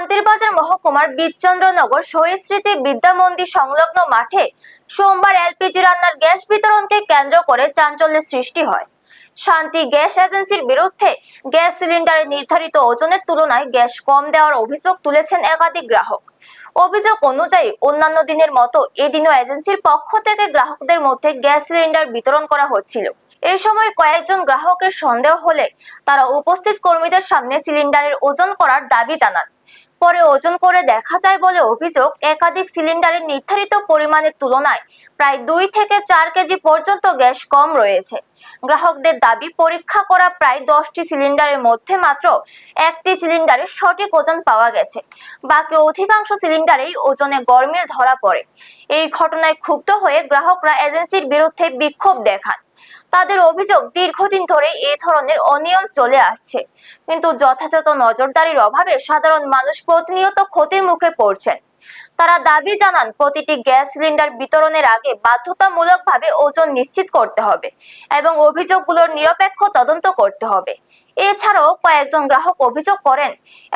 শান্তিরবাজার মহকুমার বীরচন্দ্রনগর শহীদ স্মৃতি বিদ্যা মন্দির সংলগ্ন মাঠে সোমবার এলপিজি রান্নার গ্যাস বিতরণকে কেন্দ্র করে চাঞ্চল্যের সৃষ্টি হয়। শান্তি গ্যাস এজেন্সির বিরুদ্ধে গ্যাস সিলিন্ডারের নির্ধারিত ওজনের তুলনায় গ্যাস কম দেওয়ার অভিযোগ তুলেছেন একাধিক গ্রাহক। অভিযোগ অনুযায়ী অন্যান্য দিনের মতো এদিনও এজেন্সির পক্ষ থেকে গ্রাহকদের মধ্যে গ্যাস সিলিন্ডার বিতরণ করা হচ্ছিল। এই সময় কয়েকজন গ্রাহকের সন্দেহ হলে তারা উপস্থিত কর্মীদের সামনে সিলিন্ডারের ওজন করার দাবি জানান। পরে ওজন করে দেখা যায় বলে অভিযোগ, একাধিক সিলিন্ডারের নির্ধারিত পরিমাণের তুলনায় প্রায় 2 থেকে 4 কেজি পর্যন্ত গ্যাস কম রয়েছে। গ্রাহকদের দাবি, পরীক্ষা করা প্রায় 10টি সিলিন্ডারের মধ্যে মাত্র 1টি সিলিন্ডারের সঠিক ওজন পাওয়া গেছে। বাকি অধিকাংশ সিলিন্ডারেই ওজনে গরমিল ধরা পড়ে। এই ঘটনায় ক্ষুব্ধ হয়ে গ্রাহকরা এজেন্সির বিরুদ্ধে বিক্ষোভ দেখান। তাদের অভিযোগ, দীর্ঘদিন ধরে এই ধরনের অনিয়ম চলে আসছে, কিন্তু যথাযথ নজরদারির অভাবে সাধারণ মানুষ প্রতিনিয়ত ক্ষতির মুখে পড়ছেন। তারা দাবি জানান, প্রতিটি গ্যাস সিলিন্ডার বিতরণের আগে বাধ্যতামূলকভাবে ওজন নিশ্চিত করতে হবে এবং অভিযোগগুলোর নিরপেক্ষ তদন্ত করতে হবে। এছাড়াও কয়েকজন গ্রাহক অভিযোগ করেন,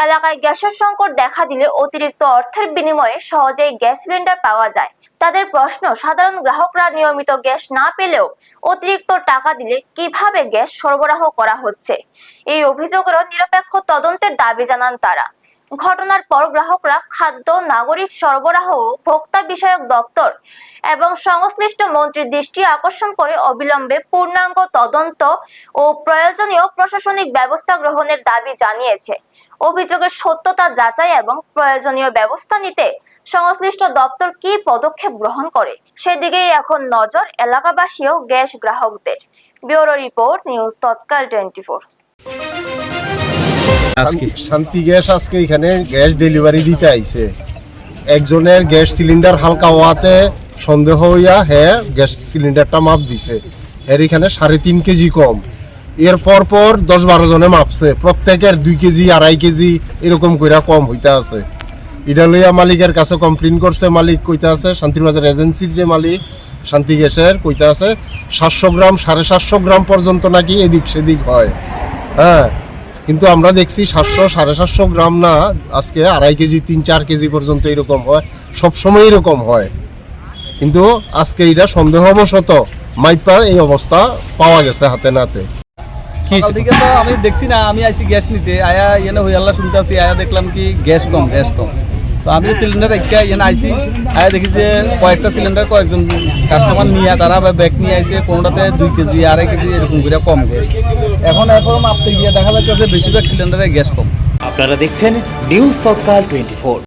এলাকায় গ্যাসের সংকট দেখা দিলে অতিরিক্ত অর্থের বিনিময়ে সহজেই গ্যাস সিলিন্ডার পাওয়া যায়। তাদের প্রশ্ন, সাধারণ গ্রাহকরা নিয়মিত গ্যাস না পেলেও অতিরিক্ত টাকা দিলে কিভাবে গ্যাস সরবরাহ করা হচ্ছে? এই অভিযোগেরও নিরপেক্ষ তদন্তের দাবি জানান তারা। ঘটনার পর গ্রাহকরা খাদ্য, নাগরিক সরবরাহ ও ভোক্তা বিষয়ক দপ্তর এবং সংশ্লিষ্ট মন্ত্রীর দৃষ্টি আকর্ষণ করে অবিলম্বে পূর্ণাঙ্গ তদন্ত ও প্রয়োজনীয় প্রশাসনিক ব্যবস্থা গ্রহণের দাবি জানিয়েছে। অভিযোগের সত্যতা যাচাই এবং প্রয়োজনীয় ব্যবস্থা নিতে সংশ্লিষ্ট দপ্তর কী পদক্ষেপ গ্রহণ করে সেদিকেই এখন নজর এলাকাবাসী ও গ্যাস গ্রাহকদের। ব্যুরো রিপোর্ট, নিউজ তৎকাল 24। শান্তি গ্যাস আজকে এখানে গ্যাস ডেলিভারি দিতে আইছে। একজনের গ্যাস সিলিন্ডার হালকা হওয়াতে সন্দেহ হইয়া গ্যাস সিলিন্ডারটা মাপ দিছে। এর এখানে 3.5 কেজি কম। এর পর 10-12 জনে মাপছে, প্রত্যেকের 2 কেজি 2.5 কেজি এরকম কইরা কম হইতে আছে। এটা লইয়া মালিকের কাছে কমপ্লেন করছে। মালিক কইতে আছে, শান্তিবাজার এজেন্সির যে মালিক শান্তি গ্যাসের, কইতে আছে 700 গ্রাম 750 গ্রাম পর্যন্ত নাকি এদিক সেদিক হয়। কিন্তু আমরা দেখছি 700-750 গ্রাম না, আজকে 2.5 কেজি 3-4 কেজি পর্যন্ত এরকম হয়, সবসময় এরকম হয়। কিন্তু আজকে এটা সন্দেহবশত মাইপা এই অবস্থা পাওয়া গেছে হাতে নাতে। সকাল থেকে তো আমি দেখছি না, আমি আইসি গ্যাস নিতে আয়া এনে হই আল্লাহ শুনতে আসি, আয়া দেখলাম কি গ্যাস কম। তো আমি সিলিন্ডার একটা এনে আইসি, আয়া দেখি যে কয়েকটা সিলিন্ডার কয়েকজন কাস্টমার নিয়ে তারা ব্যাগ নিয়ে আইসে, কোনোটাতে 2 কেজি 2.5 কেজি এরকম করে কম গ্যাস। এখন মাপতে গিয়ে দেখা যাচ্ছে বেশিরভাগ সিলিন্ডারে গ্যাস কম। আপনারা দেখছেন নিউজ তৎকাল 24।